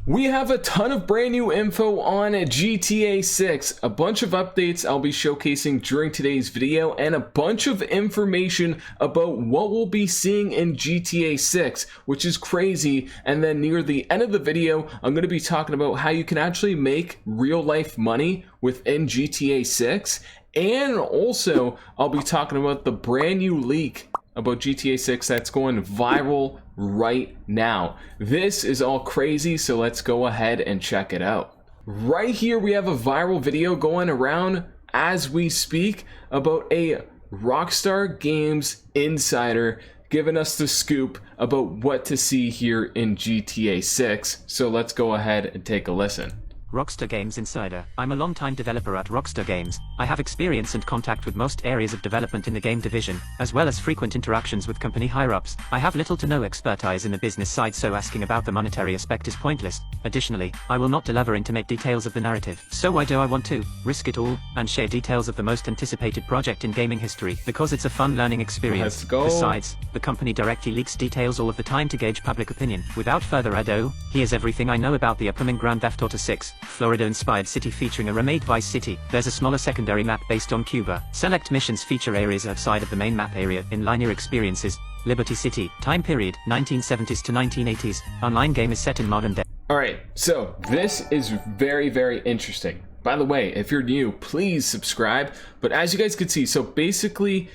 We have a ton of brand new info on GTA 6, a bunch of updates I'll be showcasing during today's video, and a bunch of information about what we'll be seeing in GTA 6, which is crazy. And then near the end of the video, I'm going to be talking about how you can actually make real life money within GTA 6, and also I'll be talking about the brand new leak about GTA 6 that's going viral right now. This is all crazy, so let's go ahead and check it out. Right here we have a viral video going around as we speak about a Rockstar Games insider giving us the scoop about what to see here in GTA 6. So let's go ahead and take a listen. Rockstar Games Insider. I'm a long-time developer at Rockstar Games. I have experience and contact with most areas of development in the game division, as well as frequent interactions with company higher-ups. I have little to no expertise in the business side, so asking about the monetary aspect is pointless. Additionally, I will not delve into intimate details of the narrative. So why do I want to risk it all and share details of the most anticipated project in gaming history? Because it's a fun learning experience. Let's go. Besides, the company directly leaks details all of the time to gauge public opinion. Without further ado, here's everything I know about the upcoming Grand Theft Auto 6. Florida-inspired city featuring a remade Vice City. There's a smaller secondary map based on Cuba. Select missions feature areas outside of the main map area in linear experiences. Liberty City. Time period, 1970s to 1980s. Online game is set in modern day. Alright, so this is very, very interesting. By the way, if you're new, please subscribe. But as you guys can see, so basically,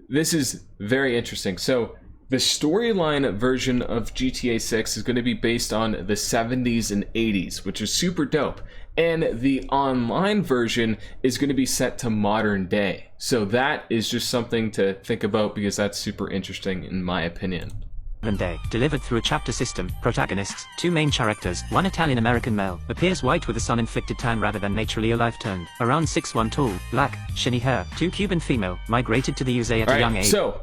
this is very interesting. So the storyline version of GTA 6 is going to be based on the 70s and 80s, which is super dope. And the online version is going to be set to modern day. So that is just something to think about because that's super interesting in my opinion. Day. Delivered through a chapter system. Protagonists, two main characters, one Italian-American male, appears white with a sun-inflicted tan rather than naturally olive-toned, around 6'1" tall, black, shiny hair, two Cuban female, migrated to the USA at a young age. So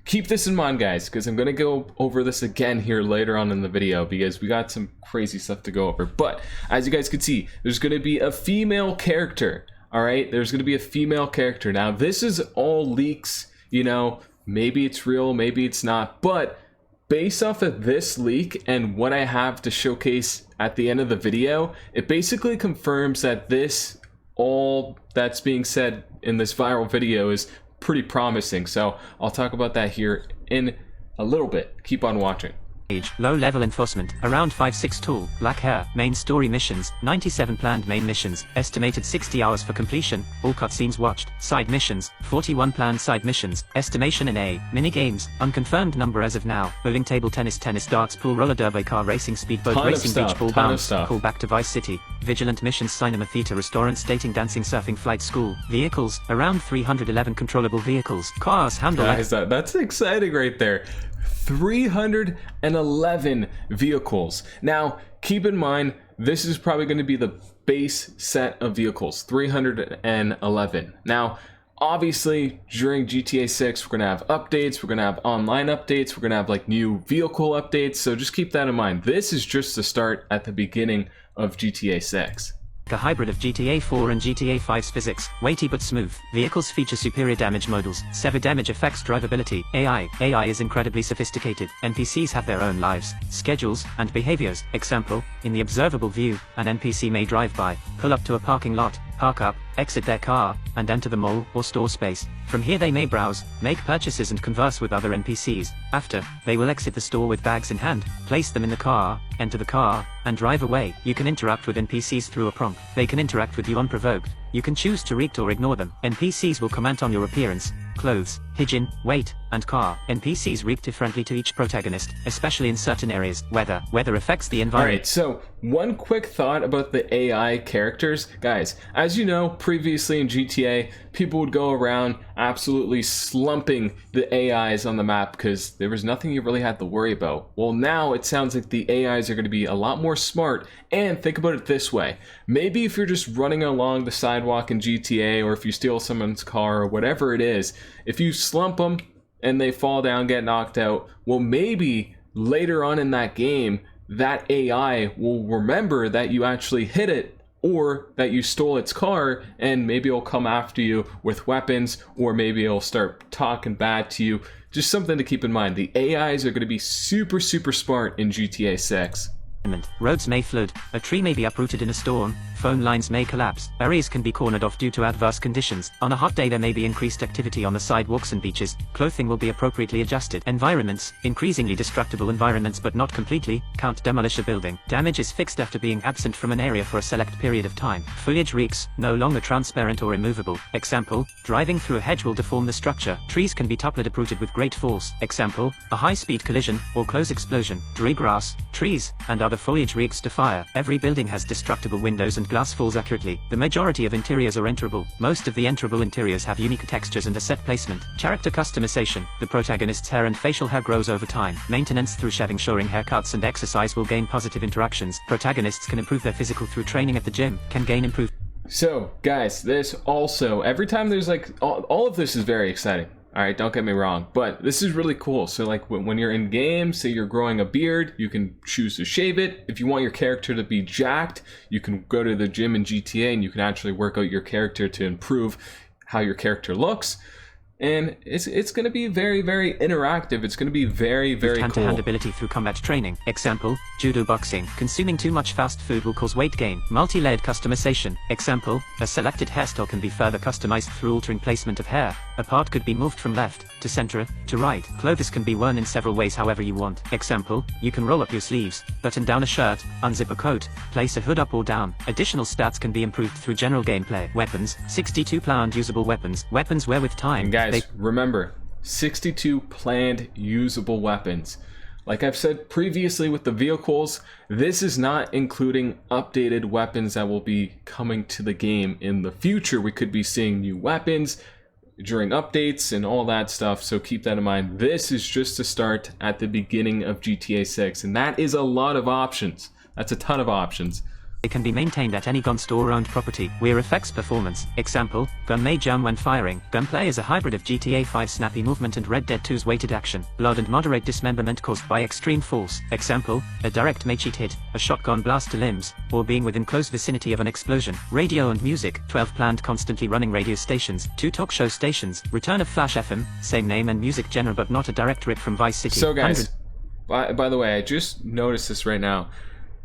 keep this in mind, guys, because I'm going to go over this again here later on in the video because we got some crazy stuff to go over. But as you guys can see, there's going to be a female character. All right, there's going to be a female character. Now, this is all leaks, you know, maybe it's real, maybe it's not, but based off of this leak and what I have to showcase at the end of the video, it basically confirms that this, all that's being said in this viral video is pretty promising. So I'll talk about that here in a little bit. Keep on watching. Age, low-level enforcement, around 5'6" tall, black hair, main story missions, 97 planned main missions, estimated 60 hours for completion, all cutscenes watched, side missions, 41 planned side missions, estimation in A, mini-games, unconfirmed number as of now, bowling table tennis darts pool roller derby car racing speedboat racing beach ball bounce, call back to Vice City, vigilant missions cinema theater restaurants dating dancing surfing flight school, vehicles, around 311 controllable vehicles, cars handle. Guys, that's exciting right there. 311 vehicles. Now, keep in mind, this is probably going to be the base set of vehicles, 311. Now, obviously, during GTA 6, we're going to have updates, we're going to have online updates, we're going to have like new vehicle updates, so just keep that in mind. This is just the start at the beginning of GTA 6. A hybrid of GTA 4 and GTA 5's physics, weighty but smooth. Vehicles feature superior damage models, severe damage effects, drivability. AI is incredibly sophisticated. NPCs have their own lives, schedules, and behaviors. Example, in the observable view, an NPC may drive by, pull up to a parking lot, park up, exit their car, and enter the mall or store space. From here they may browse, make purchases and converse with other NPCs. After, they will exit the store with bags in hand, place them in the car, enter the car, and drive away. You can interact with NPCs through a prompt. They can interact with you unprovoked. You can choose to react or ignore them. NPCs will comment on your appearance, clothes, hygiene, weight, and car. NPCs react differently to each protagonist, especially in certain areas. Weather affects the environment. Alright, so one quick thought about the AI characters. Guys, as you know, previously in GTA, people would go around absolutely slumping the AIs on the map because there was nothing you really had to worry about. Well, now it sounds like the AIs are going to be a lot more smart, and think about it this way. Maybe if you're just running along the sidewalk in GTA, or if you steal someone's car or whatever it is, if you slump them and they fall down, get knocked out, well, maybe later on in that game, that AI will remember that you actually hit it or that you stole its car, and maybe it'll come after you with weapons, or maybe it'll start talking bad to you. Just something to keep in mind. The AIs are going to be super, super smart in GTA 6. Roads may flood, a tree may be uprooted in a storm, phone lines may collapse, areas can be cornered off due to adverse conditions. On a hot day there may be increased activity on the sidewalks and beaches, clothing will be appropriately adjusted. Environments, increasingly destructible environments but not completely, can't demolish a building. Damage is fixed after being absent from an area for a select period of time. Foliage reeks, no longer transparent or immovable. Example, driving through a hedge will deform the structure. Trees can be toppled uprooted with great force. Example, a high-speed collision, or close explosion. Dry grass, trees, and other foliage reeks to fire. Every building has destructible windows and glass falls accurately. The majority of interiors are enterable. Most of the enterable interiors have unique textures and a set placement. Character customization. The protagonist's hair and facial hair grows over time. Maintenance through shaving, shoring, haircuts and exercise will gain positive interactions. Protagonists can improve their physical through training at the gym, can gain improved. So, guys, this also, every time there's like, all of this is very exciting. All right, don't get me wrong, but this is really cool. So like when you're in game, say you're growing a beard, you can choose to shave it. If you want your character to be jacked, you can go to the gym in GTA and you can actually work out your character to improve how your character looks. And it's going to be very, very interactive. It's going to be very, very cool. Hand-to-hand ability through combat training. Example, judo boxing. Consuming too much fast food will cause weight gain. Multi-layered customization. Example, a selected hairstyle can be further customized through altering placement of hair. A part could be moved from left to center to right. Clothes can be worn in several ways however you want. Example, you can roll up your sleeves, button down a shirt, unzip a coat, place a hood up or down. Additional stats can be improved through general gameplay. Weapons, 62 planned usable weapons. Weapons wear with time. And guys, remember, 62 planned usable weapons. Like I've said previously with the vehicles, this is not including updated weapons that will be coming to the game in the future. We could be seeing new weapons during updates and all that stuff, so keep that in mind. This is just to start at the beginning of GTA 6, and that is a lot of options. That's a ton of options. It can be maintained at any gun store or owned property. Wear affects performance. Example, gun may jam when firing. Gunplay is a hybrid of GTA 5's snappy movement and Red Dead 2's weighted action. Blood and moderate dismemberment caused by extreme force. Example, a direct cheat hit, a shotgun blast to limbs, or being within close vicinity of an explosion. Radio and music, 12 planned constantly running radio stations, 2 talk show stations, return of Flash FM, same name and music genre but not a direct rip from Vice City. So guys, by the way, I just noticed this right now.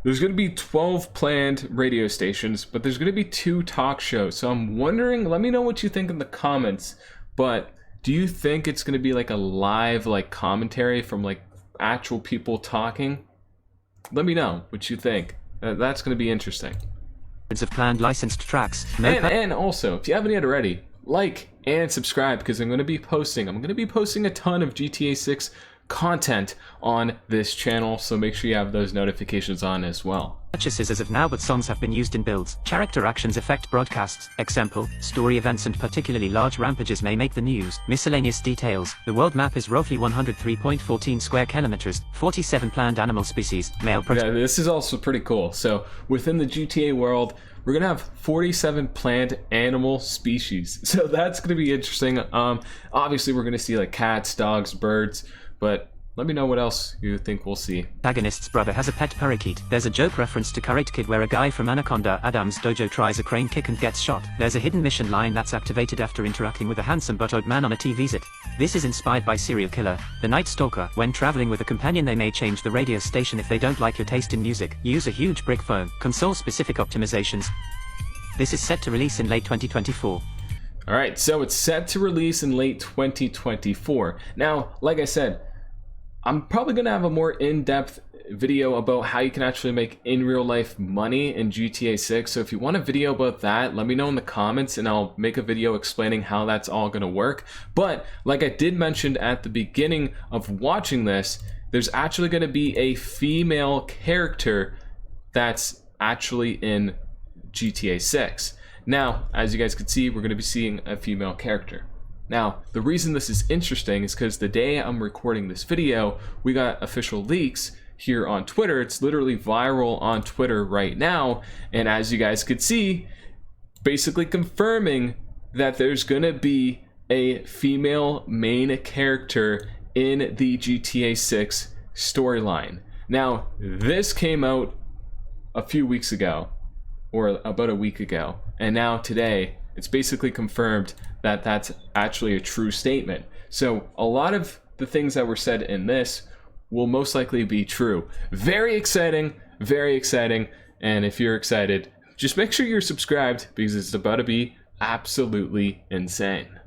There's going to be 12 planned radio stations, but there's going to be 2 talk shows. So I'm wondering, let me know what you think in the comments, but do you think it's going to be like a live like commentary from like actual people talking? Let me know what you think. That's going to be interesting. Of planned licensed tracks. And also, if you haven't yet already, like and subscribe because I'm going to be posting a ton of GTA 6 content on this channel, so make sure you have those notifications on as well. Purchases as of now, but songs have been used in builds. Character actions affect broadcasts. Example, story events and particularly large rampages may make the news. Miscellaneous details. The world map is roughly 103.14 square kilometers, 47 planned animal species. Yeah, this is also pretty cool. So within the GTA world, we're gonna have 47 planned animal species. So that's gonna be interesting. Obviously we're gonna see like cats, dogs, birds, but let me know what else you think we'll see. Protagonist's brother has a pet parakeet. There's a joke reference to Karate Kid where a guy from Anaconda Adam's dojo tries a crane kick and gets shot. There's a hidden mission line that's activated after interacting with a handsome but old man on a TV set. This is inspired by serial killer, the Night Stalker. When traveling with a companion they may change the radio station if they don't like your taste in music. Use a huge brick phone. Console-specific optimizations. This is set to release in late 2024. Alright, so it's set to release in late 2024. Now, like I said, I'm probably going to have a more in-depth video about how you can actually make in real life money in GTA 6. So if you want a video about that, let me know in the comments and I'll make a video explaining how that's all going to work. But like I did mention at the beginning of watching this, there's actually going to be a female character that's actually in GTA 6. Now, as you guys can see, we're going to be seeing a female character. Now, the reason this is interesting is because the day I'm recording this video, we got official leaks here on Twitter. It's literally viral on Twitter right now. And as you guys could see, basically confirming that there's going to be a female main character in the GTA 6 storyline. Now, this came out a few weeks ago, or about a week ago. And now today, it's basically confirmed that that's actually a true statement. So a lot of the things that were said in this will most likely be true. Very exciting, very exciting. And if you're excited, just make sure you're subscribed because it's about to be absolutely insane.